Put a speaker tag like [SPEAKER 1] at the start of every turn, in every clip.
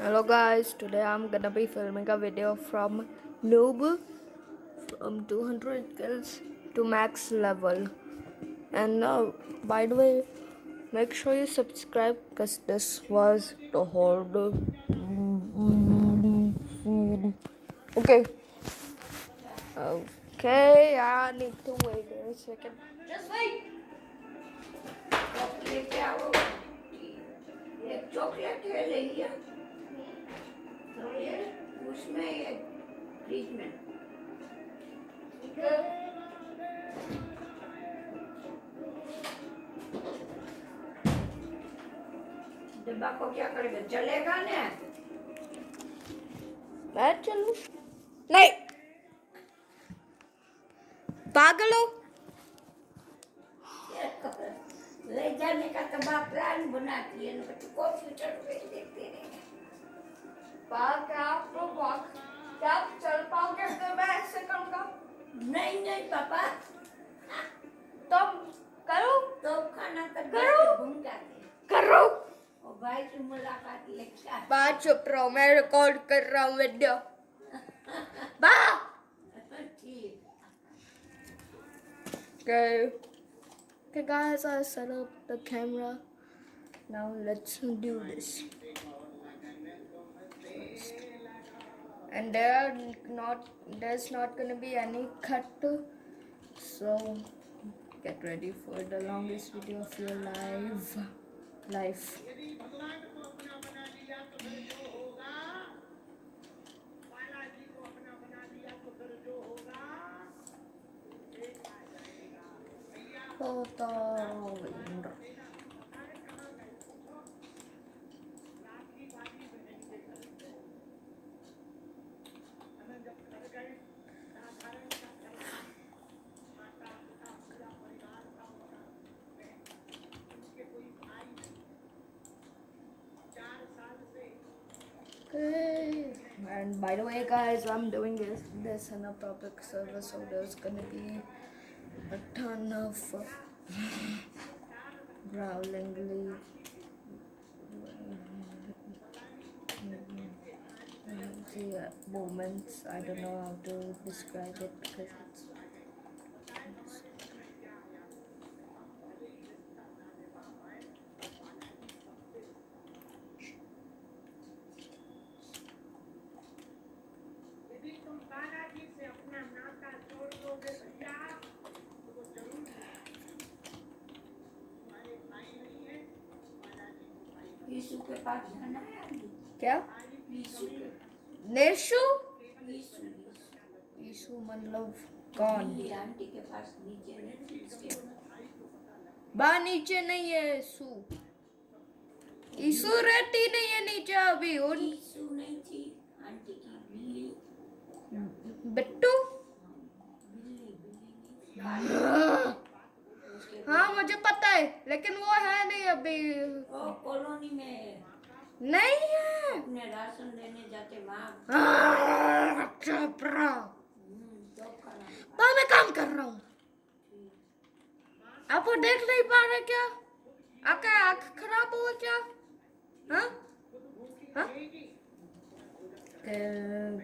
[SPEAKER 1] Hello guys, today I'm gonna be filming a video from noob from 200 kills to max level. And now, by the way, make sure you subscribe because this was the hard. Okay, okay, I need to wait a second. Just wait. एक chocolate है ले लिया तो ये उसमें ये fridge में डिब्बा को क्या करेगा चलेगा ना मैं चलूं नहीं पागल हो ले जाने का तो बाप प्लान बनाती है ना तो कंप्यूटर पे देखते रहेंगे बाप आपको वॉक क्या आप चल पाओगे अगर मैं ऐसे करूँगा नहीं नहीं पापा तुम करो तो खाना करो घूम जाते करो और भाई की मुलाकात लेके बात चुप रहो मैं रिकॉर्ड कर रहा हूँ वीडियो बा ठीक Okay guys, I set up the camera. Now let's do this. And there's not gonna be any cut. So get ready for the longest video of your life. Okay. And by the way guys, I'm doing this in a public service, so there's gonna be a ton of growlingly moments. I don't know how to describe it because it's यीशु के पास जाना है क्या नेशु यीशु मतलब कौन aunty के पास नीचे बा नीचे नहीं है यीशु रहती नहीं है नीचे अभी यीशु नहीं थी आंटी की बिल्ली बिट्टू हाँ मुझे पता है लेकिन वो है नहीं अभी कॉलोनी में नहीं है अपने राशन लेने जाते वहाँ चुप रहो मैं काम कर रहा हूँ आप वो देख नहीं पा रहे क्या आपका आँख खराब हुआ क्या हाँ हाँ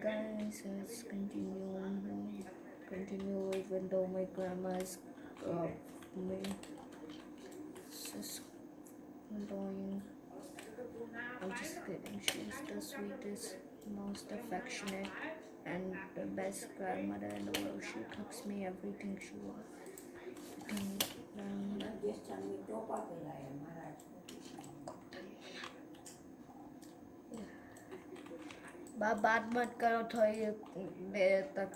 [SPEAKER 1] guys, let's continue even though my grandma is me. It's just annoying. I'm just kidding. She's the sweetest, most affectionate, and the best grandmother in the world. She cooks me everything she wants. बात मत करो थोड़ी देर तक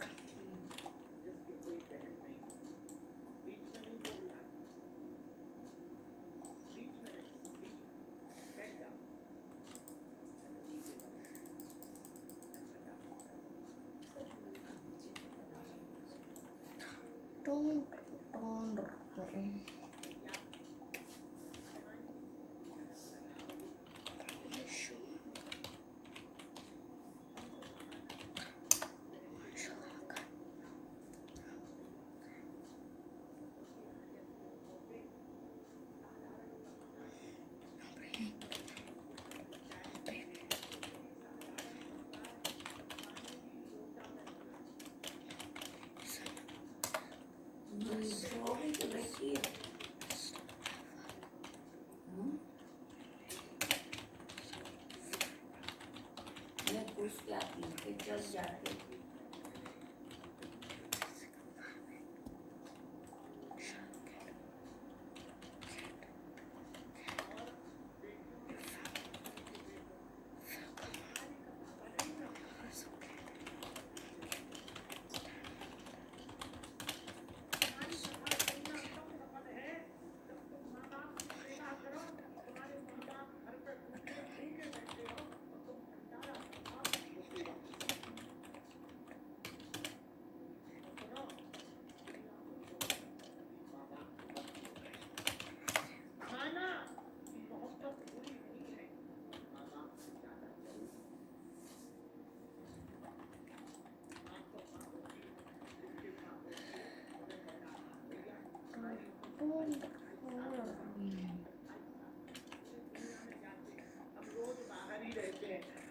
[SPEAKER 1] उसके आप लेके चल जाते।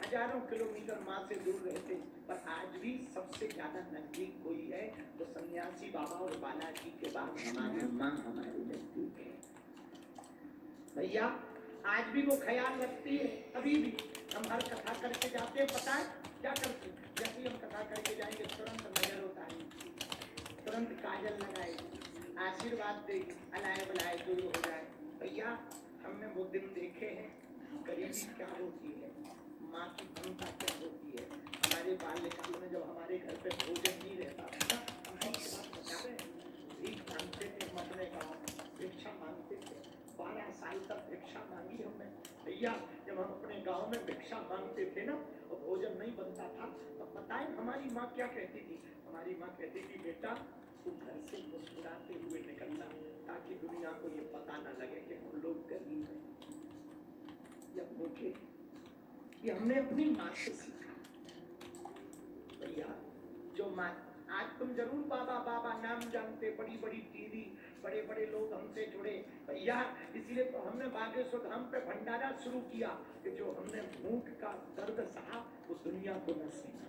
[SPEAKER 2] हजारों किलोमीटर माँ से दूर रहते, पर आज भी सबसे ज्यादा नजदीक कोई है तो सन्यासी बाबा और बालाजी के बाद हमारी माँ हमारे नजदीक है। भैया आज भी वो ख्याल रखती है। अभी भी हम हर कथा करके जाते हैं, पता है क्या करते हैं? जैसे ही हम कथा करके जाएंगे तुरंत नजर उतारेगी, तुरंत काजल लगाएगी, आशीर्वाद देगी, अलाए बलाए दूर हो जाए। भैया हमने वो दिन देखे हैं, गरीबी क्या होती है, माँ की ममता क्या होती है। हमारे बाल्यकाल में जब हमारे घर पे भोजन नहीं रहता था, हम सबके बात बता रहे हैं, भीख मांगते थे, हम अपने गाँव भिक्षा मांगते थे। 12 साल तक भिक्षा मांगी हमने। भैया जब हम अपने गाँव में भिक्षा मांगते थे ना और भोजन नहीं बनता था, तो पता है हमारी माँ क्या कहती थी? हमारी माँ कहती थी, बेटा तू घर से मुस्कुराते हुए निकलना, ताकि दुनिया को ये पता ना लगे कि हम लोग गरीब हैं या भूखे। ये हमने अपनी माँ से सीखा। भैया जो माँ, आज तुम जरूर बाबा बाबा नाम जानते, बड़ी बड़ी टीवी, बड़े बड़े लोग हमसे जुड़े। भैया इसीलिए तो हमने बागेश्वर धाम पे भंडारा शुरू किया कि जो हमने भूख का दर्द सहा वो दुनिया को न सहना।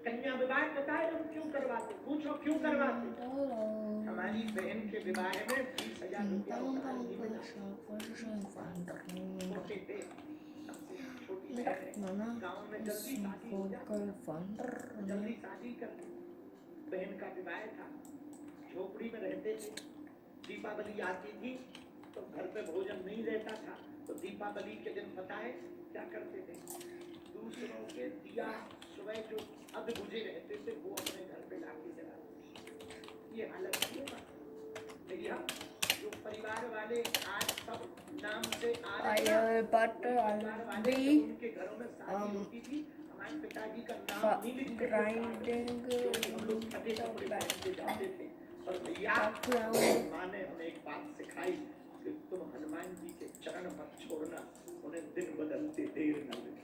[SPEAKER 2] कन्या विवाह पता है हम क्यों करवाते? पूछो क्यों करवाते? हमारी बहन के विवाह में 20,000 रुपया नहीं मिला। छोटे थे, सबसे छोटी बहन है, गाँव में जल्दी शादी हो जाती, जल्दी शादी कर दी। बहन का विवाह था, झोपड़ी में रहते थे। दीपावली आती थी तो घर पे भोजन नहीं रहता था, तो दीपावली के दिन पता है क्या करते थे? दूसरों के दिया सुबह जो अध बुझे रहते थे वो अपने घर पे लाके जलाते। ये हालत क्यों है भैया? जो परिवार वाले आज सब नाम से आ रहे हैं, परिवार वाले उनके घरों में शादी होती थी, हमारे पिताजी का नाम नहीं लिखते थे, हम लोग फटे कपड़े पहन के जाते थे। पर भैया माँ ने हमें एक बात सिखाई कि तुम हनुमान जी के चरण मत छोड़ना, उन्हें दिन बदलते देर न लगे।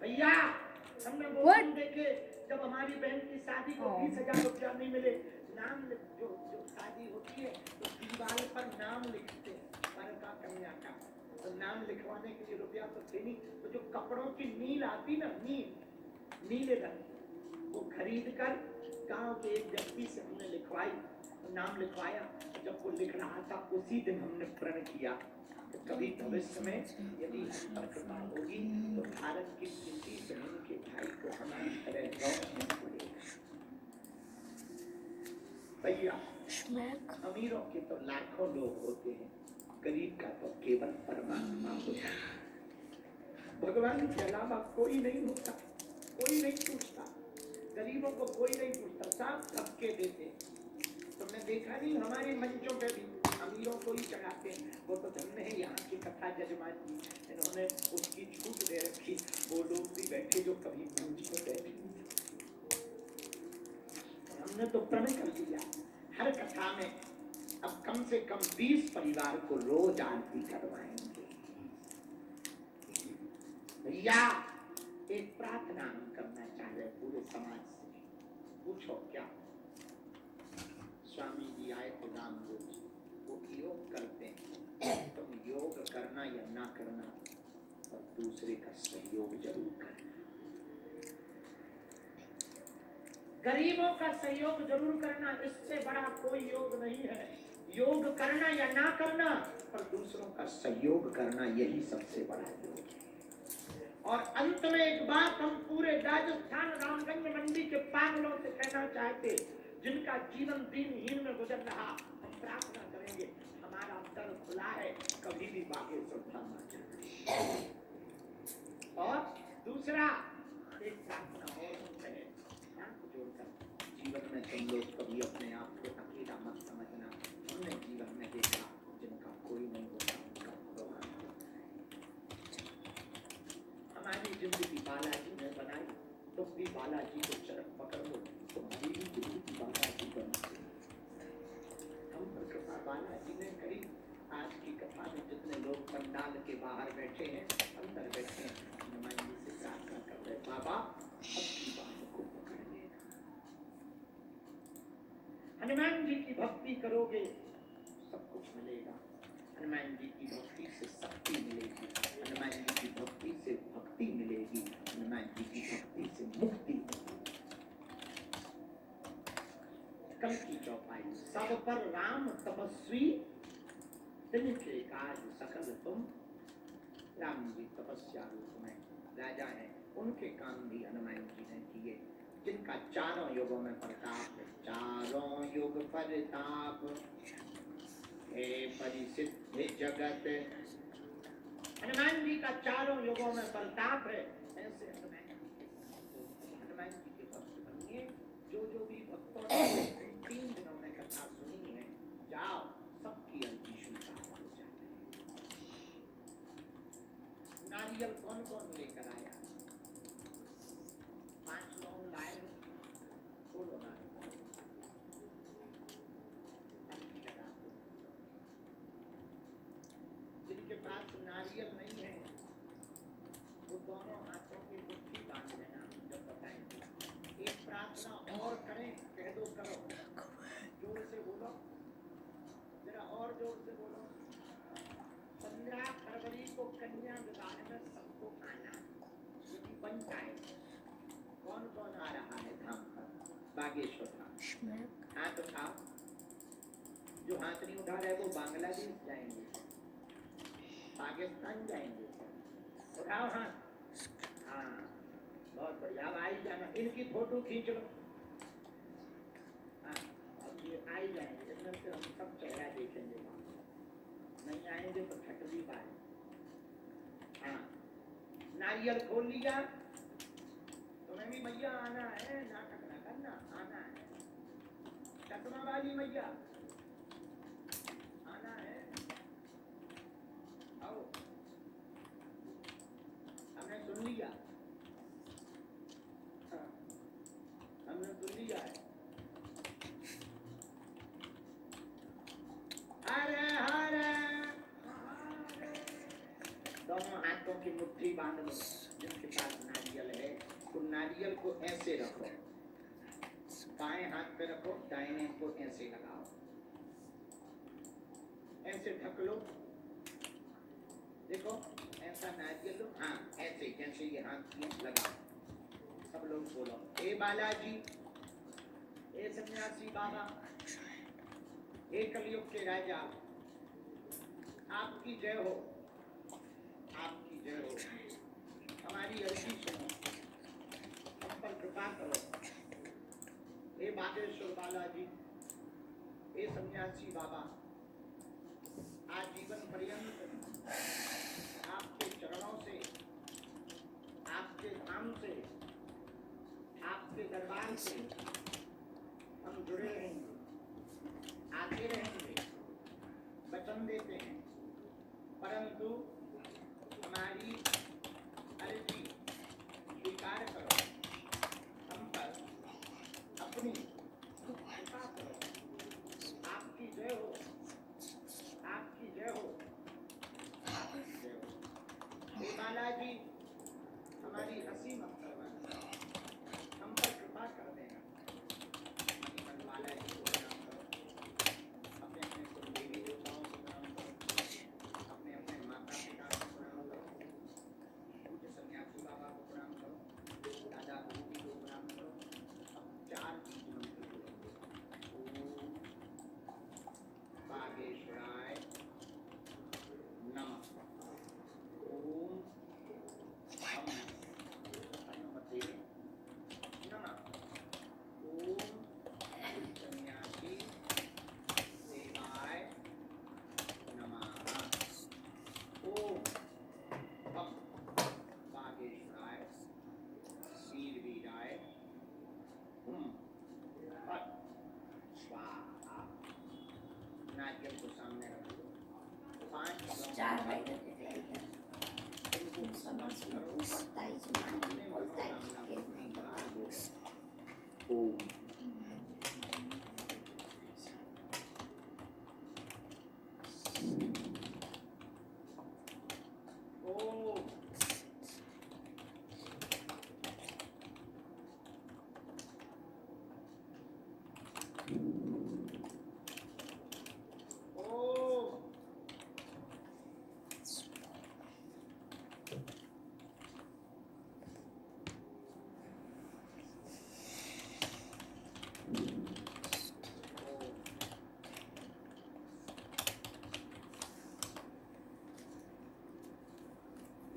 [SPEAKER 2] भैया हमने वो दिन देखे जब हमारी बहन की शादी को 20,000 रुपया नहीं मिले, नाम जो शादी होती है तो दीवार पर नाम लिखते हैं, वर का कन्या का, तो नाम लिखवाने के लिए रुपया तो थे नहीं, तो जो कपड़ों की नील आती ना, नीले रंग, वो खरीद कर गांव के एक व्यक्ति से हमने लिखवाई, नाम लिखवाया। जब वो लिख रहा था उसी दिन हमने प्रण किया कि कभी भविष्य में यदि कृपा होगी तो भारत की किसी बहन के भाई को हमारी तरह रौनक पड़ेगा। भैया अमीरों के तो लाखों लोग होते हैं, गरीब का तो केवल परमात्मा होता है। भगवान के अलावा कोई नहीं होता, कोई नहीं पूछता, गरीबों को कोई नहीं पूछता, सब धक्के देते। तुमने देखा नहीं हमारे मंचों पे भी अमीरों को ही चढ़ाते हैं। वो तो धन्य है यहाँ की कथा जजमान जी, इन्होंने उसकी छूट दे रखी, वो लोग भी बैठे जो कभी मंच पे बैठे। हमने तो प्रण कर लिया, हर कथा में अब कम से कम 20 परिवार को रोज आरती करवाएंगे। भैया एक प्रार्थना हम करना चाह रहे पूरे समाज से, पूछो क्या? स्वामी जी आए थे नाम रोज, वो योग करते हैं, तुम योग करना या ना करना और दूसरे का सहयोग जरूर करना। गरीबों का सहयोग जरूर करना, इससे बड़ा कोई योग नहीं है। योग करना या ना करना, पर दूसरों का सहयोग करना, यही सबसे बड़ा योग है। और अंत में एक बात हम पूरे राजस्थान रामगंज मंडी के पागलों से कहना चाहते, जिनका जीवन दिनहीन में गुजर रहा, हम प्रार्थना करेंगे, हमारा दर खुला है, कभी भी बागेश्वर धाम आ जाए। और दूसरा एक प्रार्थना और हम कहें, हाथ जोड़कर, जीवन में तुम लोग कभी अपने आप को अकेला मत समझना। हमने जीवन में देखा, जिनका कोई नहीं होता उनका भगवान होता है। हमारी जिंदगी बालाजी ने बनाई, तुम भी बालाजी को चरक पकड़ लो, तुम्हारी भी जिंदगी बालाजी बन गई। हम पर कृपा बालाजी ने करी। आज की कथा में जितने लोग पंडाल के बाहर बैठे हैं, अंदर बैठे हैं, हनुमान जी से प्रार्थना कर रहे, बाबा अपनी बात को पकड़ लेना। हनुमान जी की भक्ति करोगे सब कुछ मिलेगा। हनुमान जी की भक्ति से शक्ति मिलेगी, हनुमान जी की भक्ति से भक्ति मिलेगी, हनुमान जी की भक्ति से मुक्ति मिलेगी। कल की चौपाई, सब पर राम तपस्वी, तिनके काज सकल तुम। राम जी तपस्या रूप में राजा है, उनके काम भी हनुमान जी ने किए, जिनका चारों युगों में प्रताप है। चारों युग प्रताप हे परिसिद्ध जगत। हनुमान जी का चारों युगों में प्रताप है। ऐसे हनुमान जी के भक्त बनिए। जो भी भक्तों ने 3 दिनों में कथा सुनी है, जाओ, सबकी अर्जी स्वीकार हो जाए। नारियल कौन कौन लेकर आया? 5 लोग लाए, बोलो ना। जिनके पास नारियल नहीं है, वो दोनों हाथों की मुट्ठी बांध लेना जब बताएंगे। एक प्रार्थना और करें, कह दो करो, जोर से बोलो, जरा और जोर से बोलो। 15 फरवरी को कन्या विवाह में सबको आना, यदि बन जाए। कौन कौन आ रहा है धाम पर? बागेश्वर धाम। हाथ उठाओ। जो हाथ नहीं उठा रहे वो बांग्लादेश जाएंगे, पाकिस्तान जाएंगे। उठाओ हाथ। हाँ, बहुत बढ़िया। अब आई जाना, इनकी फोटो खींच लो। हाँ, अब ये आई जाएंगे, इनमें से हम सब चेहरा देखेंगे। नहीं आएंगे तो छट भी पाए। हाँ, नारियल खोल लिया। तुम्हें भी मैया आना है, नाटक ना करना, आना है। चश्मा वाली मैया आना है, आओ। हमने सुन लिया, हाँ, हमने सुन लिया है। हरे हरे दोनों हाथों की मुट्ठी बांध लो। जिनके पास नारियल है, तो नारियल को ऐसे रखो, बाएं हाथ पे रखो, दाहिने को ऐसे लगाओ, ऐसे ढक लो। देखो, ऐसा नारियल लो, हाँ, ऐसे जैसे ये हाथ किए लगाओ। सब लोग बोलो, ए बालाजी, ए सन्यासी बाबा, ए कलयुग के राजा, आपकी जय हो, आपकी जय हो। हमारी अर्जी सुनो, हम पर कृपा करो। हे बागेश्वर बालाजी, हे सन्यासी बाबा, आजीवन पर्यंत आपके चरणों से, आपके धाम से, आपके दरबार से हम जुड़े रहेंगे, आते रहेंगे, वचन देते हैं। परंतु हमारी अर्जी स्वीकार करो, हम पर अपनी कृपा करो। आपकी जय हो, आपकी जय हो, आपकी जय हो। हे बालाजी, हमारी हंसी मत करवाना, हम पर कृपा कर देना। बालाजी को प्रणाम करो, अपने अपने कुल देवी देवताओं को प्रणाम करो, अपने अपने माता पिता को प्रणाम करो, पूज्य सन्यासी बाबा को प्रणाम करो, दादा गुरु को प्रणाम करो। अब 4 चीज मंत्र बोलो। ओम
[SPEAKER 1] 4 વાગ્યા કેટલા ગયા? સમાજમાં બોલતા જ માનવી બોલતા જ કે નહીં તમારું.
[SPEAKER 2] ओम ओम ओम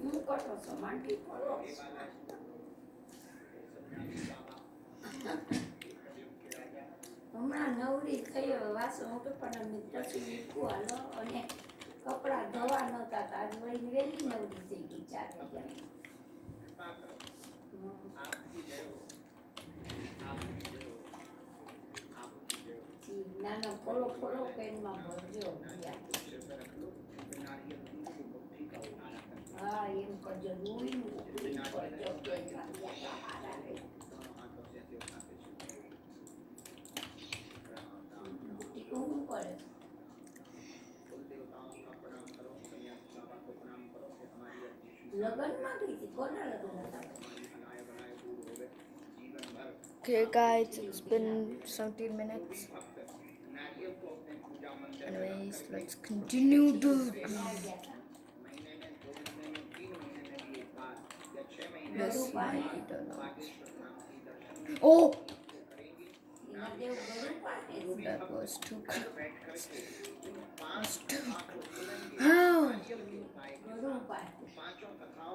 [SPEAKER 1] હું કરો છો માંડી પડો. હમણાં નવરી થઈ હવે વાસણ ઉટપણ પછી મૂકવું હાલો અને કપડાં ધોવા નહોતા તો આજ વળી વહેલી નવરી થઈ ગઈ 4 વાગ્યા. નાનો ફોલો ફોલો પેનમાં ભરજો. હા એમ કરજો રૂઈનું ઉકળી કરજો પેનમાં હારા રહે. ટીકું શું કરે? લગ્નમાં ગઈ હતી? કોના લગ્ન હતા?
[SPEAKER 3] Okay, guys, it's been 17 minutes. Anyways, let's continue the. Yes, I don't know. Oh,
[SPEAKER 1] એના દેવ ગળું પાડે છે.
[SPEAKER 3] that was too close. How?
[SPEAKER 1] ગળું પાડે.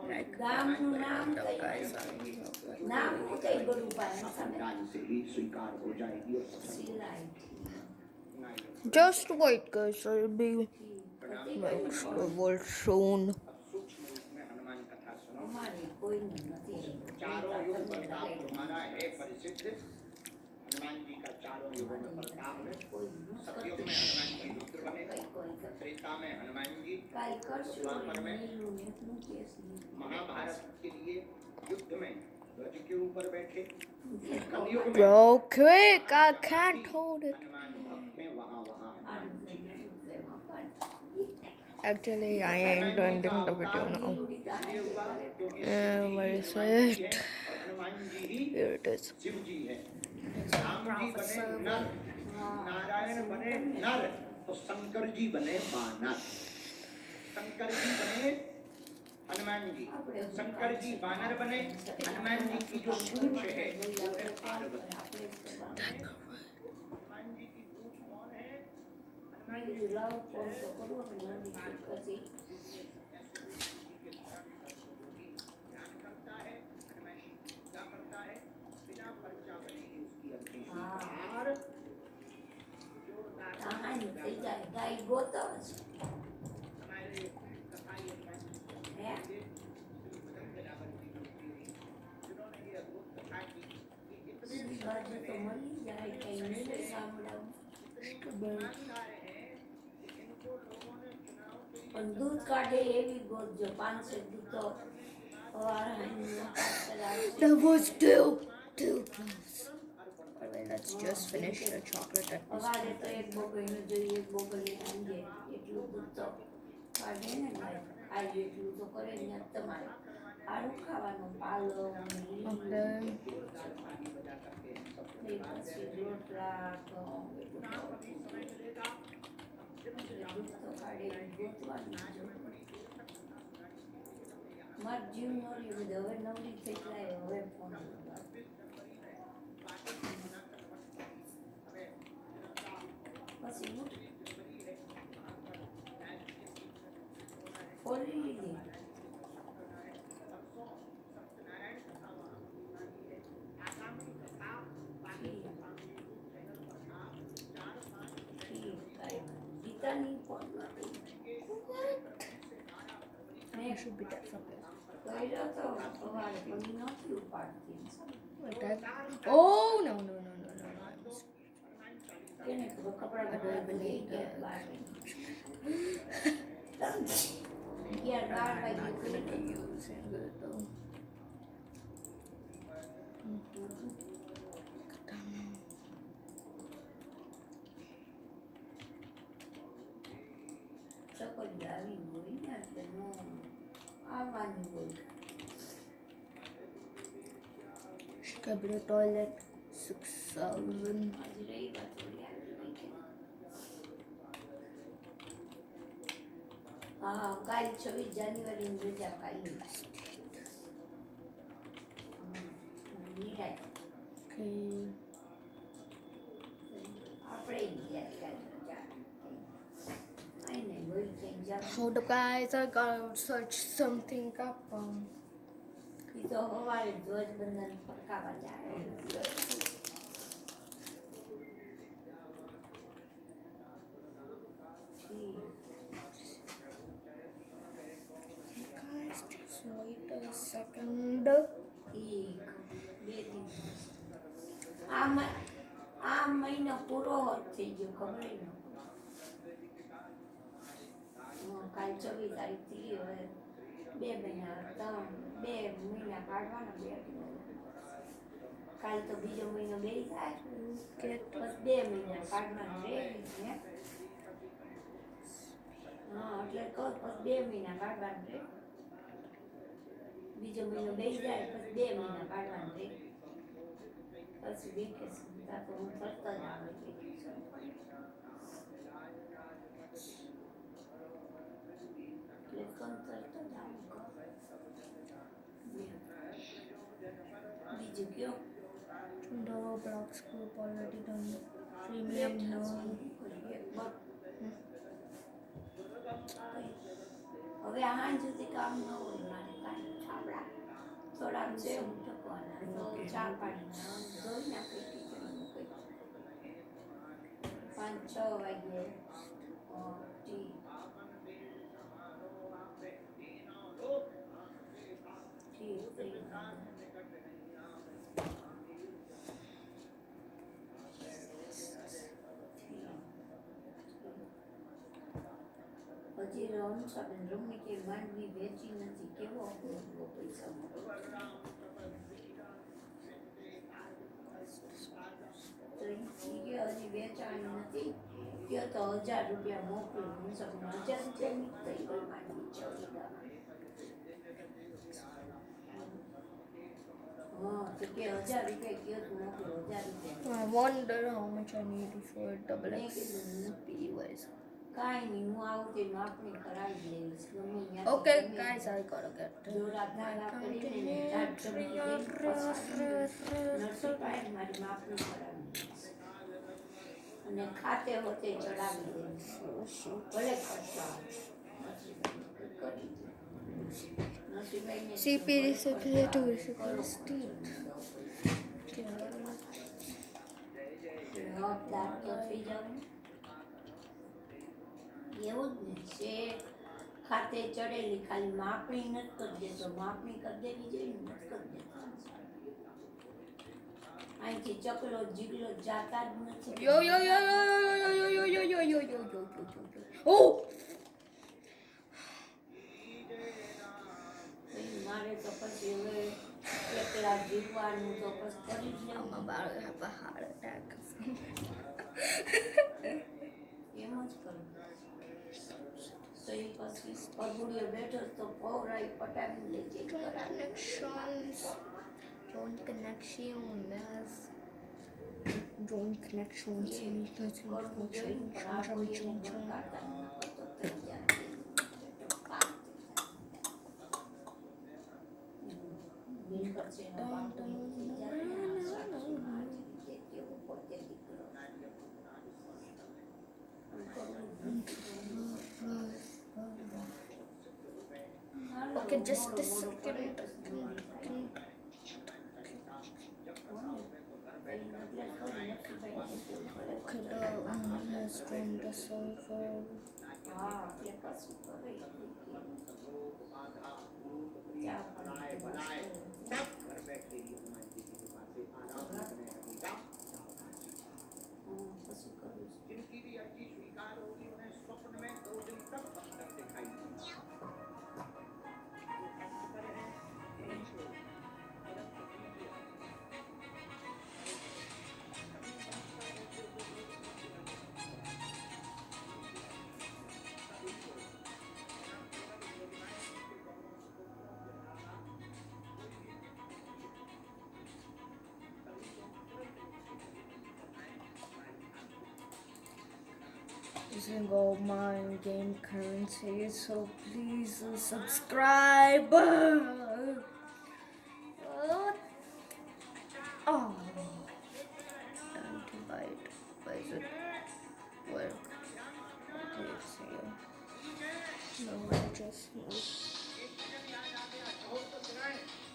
[SPEAKER 3] Like,
[SPEAKER 1] ગામનું નામ
[SPEAKER 3] the
[SPEAKER 1] કઈ?
[SPEAKER 3] guys are okay.
[SPEAKER 1] નામ શું કઈ ગળું પાડે?
[SPEAKER 2] ध्यान से ही स्वीकार हो जाएगी और
[SPEAKER 1] સિલાઈ.
[SPEAKER 3] Just wait, guys. I'll be like world soon.
[SPEAKER 2] सूक्ष्म रूप में हनुमान कथा सुनो
[SPEAKER 1] અમારે કોઈનું નથી.
[SPEAKER 2] चारों युग प्रताप तुम्हारा है परिसिद्ध हनुमान जी का चारों युगों में प्रताप है
[SPEAKER 1] કોઈનું
[SPEAKER 2] सतयुग में हनुमान जी रुद्र बने
[SPEAKER 1] કઈ કોઈ
[SPEAKER 2] त्रेता में हनुमान जी
[SPEAKER 1] કાંઈ કરશું નીલું ને શું કહેશું?
[SPEAKER 2] महाभारत के लिए युद्ध में ध्वज के ऊपर बैठे कलयुग में
[SPEAKER 3] Bro, quick! I can't hold it.
[SPEAKER 2] Hanuman भक्त में वहाँ वहाँ
[SPEAKER 3] Actually, I ain't ending the video now.
[SPEAKER 2] ये हुआ क्योंकि
[SPEAKER 3] Where is
[SPEAKER 2] है
[SPEAKER 3] it?
[SPEAKER 2] और हनुमान जी ही
[SPEAKER 3] Here it is.
[SPEAKER 2] शिव जी है राम जी बने नर नारायण बने नर तो शंकर जी बने बानर शंकर जी बने हनुमान जी शंकर जी बानर बने हनुमान जी की जो पूंछ है वो है पार्वती हनुमान जी की पूंछ कौन है हनुमान जी
[SPEAKER 1] લાવ ફોન તો કરો અને પછી
[SPEAKER 2] ध्यान करता है हनुमान जी क्या करता है बिना पर्चा बनेगी उसकी अपनी
[SPEAKER 1] हाँ।
[SPEAKER 2] और जोरदार
[SPEAKER 1] કહાની થઈ જાય ગાય ગોતો જ.
[SPEAKER 2] हमारे कथा ये
[SPEAKER 1] હે?
[SPEAKER 2] जिन्होंने ये अद्भुत कथा की कि इतने
[SPEAKER 1] બાજુ તો મળી જાય કઈ નહીં સાંભળાવું.
[SPEAKER 2] ईमानदार हैं कि इनको लोगों ने चुनाव के लिए
[SPEAKER 1] પણ દૂધ કાઢે એવી ગોતજો. 500 દૂધ તો વારાહાઈનું નાટક કરાવે.
[SPEAKER 3] That was too close. Alright, let's just finish the chocolate at this
[SPEAKER 1] સવારે તો
[SPEAKER 3] point.
[SPEAKER 1] એક બોગલનું જોઈએ એક બોગલની સાંજે એટલું દૂધ તો કાઢે ને ગાય. આજે એટલું તો કરે ને તમારે સારું ખાવાનું પાલક ને લીલું.
[SPEAKER 3] Okay.
[SPEAKER 1] ને પછી રોટલા ઘઉં બધું ખાવું. દૂધ તો કાઢે ગોતવાનું જ. માર જીવ નો રહ્યું બધું. હવે નવરી થઈ જાય હવે ફોન લગાવ. પછી હું ખોલી લીધી. ગીતાની ફોન નથી.
[SPEAKER 3] I should be dead from this.
[SPEAKER 1] કર્યો તો સવારે પણ ઈ નથી ઉપાડતી.
[SPEAKER 3] Like that. Oh, no, no, no, no, no, no.
[SPEAKER 1] એને કપડાં
[SPEAKER 3] I don't believe
[SPEAKER 1] ગયા
[SPEAKER 3] that.
[SPEAKER 1] બહાર.
[SPEAKER 3] really using it though.
[SPEAKER 1] ચકલી આવી હોય ને એટલે નો આવવાની હોય.
[SPEAKER 3] Cabinet toilet 6,000.
[SPEAKER 1] આજે રવિવાર થોડી આવી હોય છે. હા કાલ 26 જાન્યુઆરીની રજા કાલની. નિરાંત.
[SPEAKER 3] Okay.
[SPEAKER 1] આપણે ગયા કાલ રજા. કાંઈ નહીં હોય ક્યાંય જાવ.
[SPEAKER 3] Hold up, guys. I gotta search something up.
[SPEAKER 1] ઈ તો સવારે ધ્વજબંધન ફરકાવા જાય.
[SPEAKER 3] Guys, just wait a second.
[SPEAKER 1] ઈ બે દિવસ. આ મહિનો પૂરો જ થઈ ગયો ખબર ય ન પડી. કાલ 24 તારીખથી હવે 2 મહિના 2 મહિના કાઢવાના 2 મહિના. કાલ તો બીજો મહિનો બેસી જાય
[SPEAKER 3] Get
[SPEAKER 1] બસ 2 મહિના કાઢવાના રહે ને. હા એટલે કહું પછી 2 મહિના કાઢવાના રહે. બીજો મહિનો બેસી જાય પછી 2 મહિના કાઢવાના રહે. પછી વેકેશન ત્યાં તો હું ફરતો જ આવે વેકેશન. એટલે ફોન કરતો જ આવું કહું. બીજું કયો
[SPEAKER 3] the Roblox group already done. Premium no.
[SPEAKER 1] હવે હાંજ સુધી કામ ન હોય મારે કાંઈ છાબડા થોડાક છે મૂકવાના તો ચા પાણી ધોઈ નાખી ખીચડી મૂકી 5-6 વાગ્યે ટી. હજી રમસાબેન રમણી કે માંડવી વેચી નથી. કેવો અપૂર્વ પૈસા મળે. તો ઈ કે હજી વેચાણી નથી કયો તો 1000 રૂપિયા મોકલું. રમસાબેન 1000 રૂપિયાની થઈ ગઈ માંડવી ચડીગા. હા તો કે 1000 રૂપિયા કયો તો મોકલું 1000 રૂપિયા.
[SPEAKER 3] I wonder how much I need for double
[SPEAKER 1] મેં કીધું
[SPEAKER 3] XP-wise.
[SPEAKER 1] કાંઈ નહીં હું આવું તે માપણી કરાવી લઈશ ગમે ત્યાંથી
[SPEAKER 3] Okay,
[SPEAKER 1] ગમે
[SPEAKER 3] guys, I gotta get
[SPEAKER 1] દોરા ધાગા કરીને ધાગ ચમકી દઈને નરસી પાસે મારી માપણી કરાવી લઈશ અને ખાતે હોતે ચડાવી દઈશ. ભલે ખર્ચો આવે. કરી દે. નરસીભાઈને
[SPEAKER 3] CP circulator steep.
[SPEAKER 1] હકદાર તો થઈ જવું એવું જ ને છે. ખાતે ચડેલી ખાલી માપણી નથી કરી દેતો. માપણી કરી દેવી જોઈએ ને નથી કરી દેતો. અહીંથી ચકલો જીગલો જાતા જ નથી.
[SPEAKER 3] Yo, yo, yo, yo, yo, yo, yo, yo, yo, yo, yo, yo, yo, yo, yo. Oh!
[SPEAKER 1] પછી મારે તો પછી હવે એકલા જીવવાનું તો પછી કરી જ
[SPEAKER 3] I'm
[SPEAKER 1] લેવું.
[SPEAKER 3] about to have a heart attack.
[SPEAKER 1] એમ જ કરું. તો એ પછી પગુડીઓ બેઠો તો પૌરાઈ પટાવી લે ચેક કરાવે.
[SPEAKER 3] Connections. Join connections. Join connections.
[SPEAKER 1] કરવું જોઈએ ને, પણ આ કોઈ એને વળગાડતા ન કરતો થઈ જાય. મિલકત છે એનો બાપ તો એવું થઈ જાય ને, આ સાસુમાં આ રીતે કેવો પોતે દીકરો. આમ કરવું જ
[SPEAKER 3] Okay, just a
[SPEAKER 1] મોડું
[SPEAKER 3] second.
[SPEAKER 1] કરે પછી
[SPEAKER 3] Okay, let's join the server.
[SPEAKER 1] હા એટલે પછી કરે ચા પાણી
[SPEAKER 2] घर बैठे ही हनुमान जी की कृपा से आराम से रहेगा।
[SPEAKER 1] પછી કરું છું.
[SPEAKER 2] जिनकी भी अर्जी स्वीकार होगी उन्हें स्वप्न में 2 दिन तक सुंदर दिखाई देगा।
[SPEAKER 3] purchasing all my in-game currency, so please subscribe. Oh, time to buy it. Why is it work? Okay, it's here. No, I just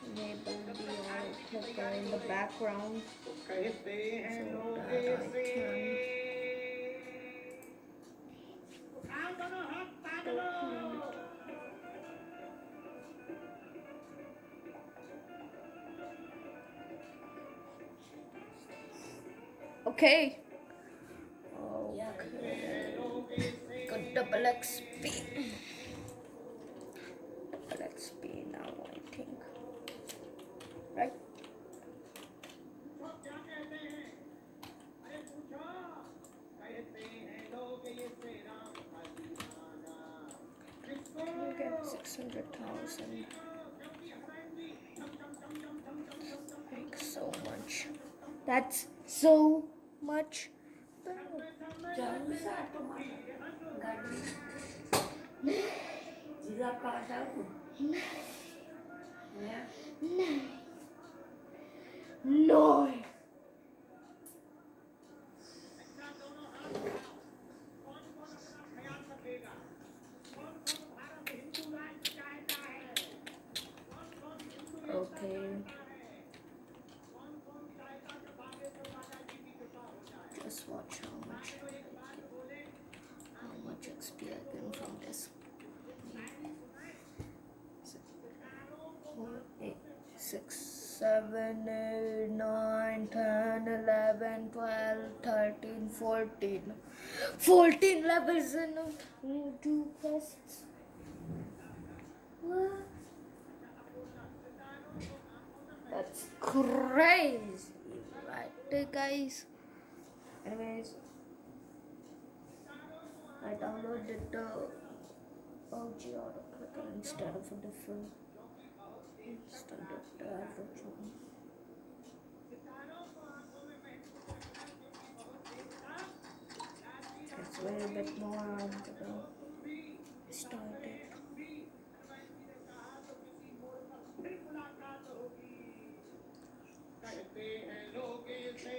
[SPEAKER 3] enable the auto clicker in the background
[SPEAKER 2] कहते हैं
[SPEAKER 3] so
[SPEAKER 2] लोग
[SPEAKER 3] that I
[SPEAKER 2] ऐसे
[SPEAKER 3] can.
[SPEAKER 2] उठाओ दोनों हाथ पागलो
[SPEAKER 3] Okay. Okay. Good double XP. Double XP now, I think. Right?
[SPEAKER 2] क्या कहते हैं अरे पूछो कहते हैं लोग ऐसे राम का दीवाना किसको
[SPEAKER 3] You get 600,000. Like so much. That's so much.
[SPEAKER 1] जरूर से ऑटो मारो गाड़ी जीरा काटा हूँ
[SPEAKER 3] No. Okay. Just watch how much XP I get from this. 4, 8, 6, 7, 8, 9, 10, 11, 12, 13, 14. 14 levels in 2 quests. What? That's crazy, right, guys? Anyways, I downloaded the OG autoclicker instead of a different standard average one. It's a little bit more on the started.
[SPEAKER 2] कहते हैं लोग ऐसे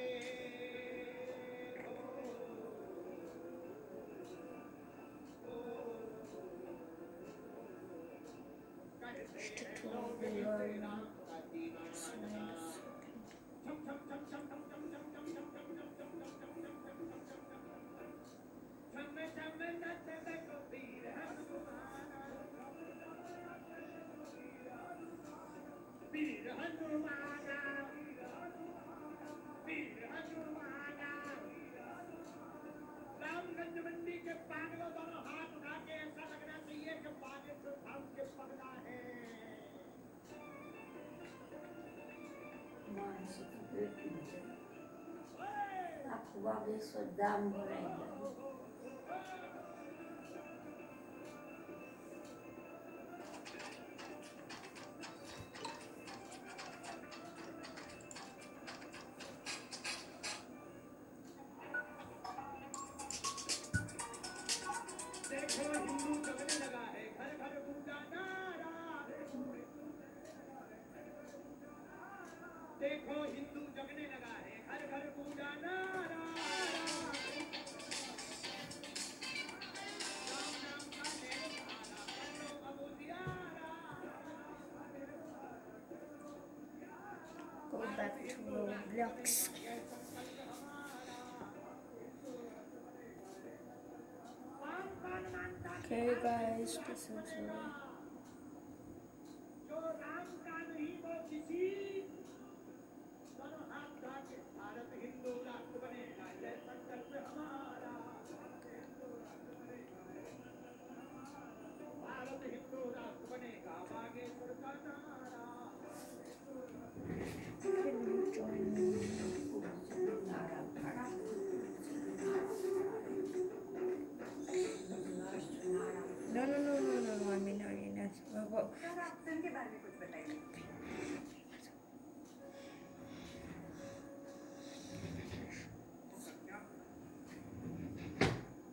[SPEAKER 2] रामगंज मंडी के पागलों दोनों हाथ उठा के ऐसा लगना चाहिए कि बागेश्वर धाम के पगला है
[SPEAKER 1] आपको बागेश्वर दाम भराएगा
[SPEAKER 2] देखो हिंदू जगने लगा है घर घर पूजा नारा देखो हिंदू जगने लगा है घर घर पूजा नारा राम नाम का नैन धारा कर लो अब उजियारा
[SPEAKER 3] Go back to Roblox. Okay, guys, this is
[SPEAKER 2] जो राम का नहीं वो किसी दोनों हाथ उठा के भारत हिंदू राष्ट्र बनेगा यह संकल्प हमारा भारत हिंदू राष्ट्र बनेगा बागेश्वर का नारा
[SPEAKER 3] Can you join me? No, I mean arenas.
[SPEAKER 4] के बारे में कुछ बताइए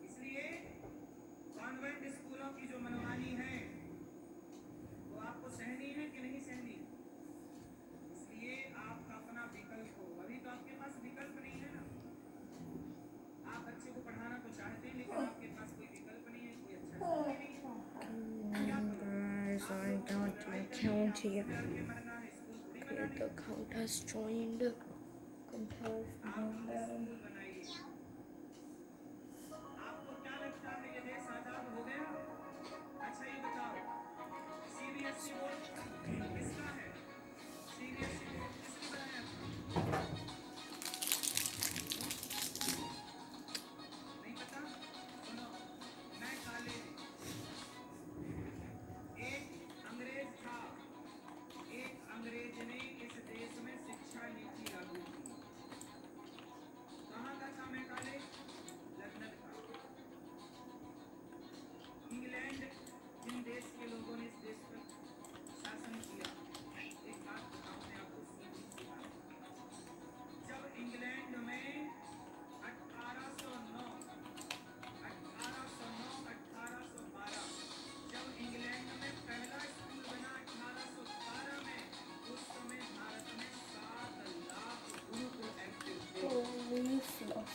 [SPEAKER 2] इसलिए
[SPEAKER 3] चाहिए. Okay, the account has joined. Account has joined.
[SPEAKER 2] आपको क्या लगता है ये देश आजाद हो गया? अच्छा ये बताओ, सीबीएसई बोर्ड किसका है? सीबीएसई बोर्ड किसने बनाया था? नहीं पता? सुनो, मैं काले एक अंग्रेज था, एक अंग्रेज ने इस देश में शिक्षा नीति लागू की. कहाँ का था मैं काले? लंदन का. इंग्लैंड जिन देश के लोगों ने इस देश पर शासन किया, एक बात बताऊं मैं आपको सीधी सी बात. जब इंग्लैंड में 1809, 1812 जब इंग्लैंड में पहला स्कूल बना 1812 में, उस समय भारत में 7 लाख गुरुकुल एक्टिव थे.
[SPEAKER 3] Holy fluff.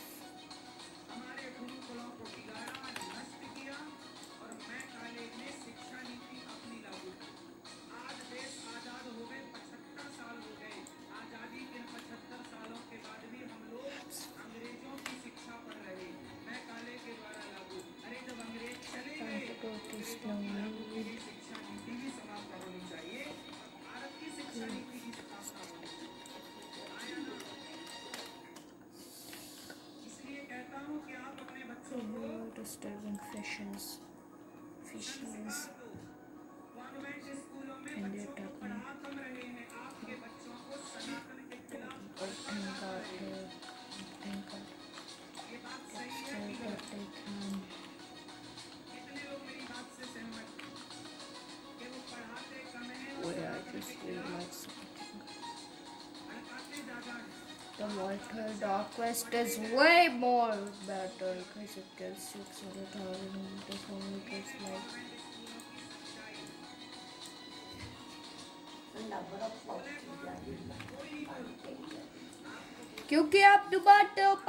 [SPEAKER 2] हमारे गुरुकुलों को बिगाड़ा, नष्ट किया और मैं काले ने शिक्षा नीति अपनी लागू की. आज देश आजाद हो गए, 75 साल हो गए. आजादी के 75 सालों के बाद भी हम लोग अंग्रेजों की शिक्षा पढ़ रहे. मैं काले के द्वारा लागू. अरे जब अंग्रेज चले गए, अंग्रेजों की शिक्षा नीति भी समाप्त होनी चाहिए और भारत की शिक्षा नीति की स्थापना होनी चाहिए. आया ना? इसलिए कहता हूँ कि आप अपने बच्चों को
[SPEAKER 3] Disturbing fishes. Fishes.
[SPEAKER 2] कॉन्वेंट स्कूलों में
[SPEAKER 3] And
[SPEAKER 2] बच्चों को
[SPEAKER 3] they're talking.
[SPEAKER 2] पढ़ा कम रहे हैं. आपके बच्चों को सनातन के खिलाफ
[SPEAKER 3] Oh, thank God. Thank God.
[SPEAKER 2] ये बात सही
[SPEAKER 3] So
[SPEAKER 2] है कि
[SPEAKER 3] that
[SPEAKER 2] गलत?
[SPEAKER 3] they can.
[SPEAKER 2] कितने लोग मेरी बात से सहमत हैं कि वो पढ़ाते कम हैं और
[SPEAKER 3] Oh yeah, I
[SPEAKER 2] Sanatan
[SPEAKER 3] just
[SPEAKER 2] के
[SPEAKER 3] feel
[SPEAKER 2] खिलाफ
[SPEAKER 3] like something.
[SPEAKER 2] भड़काते ज्यादा हैं.
[SPEAKER 3] The Walter Dark Quest is way more better because it gives 600,000. This only gives like.
[SPEAKER 1] ठंडा बर्फ पड़ती जाती है, पानी के लिए.
[SPEAKER 3] क्योंकि आप डुबाते हो पानी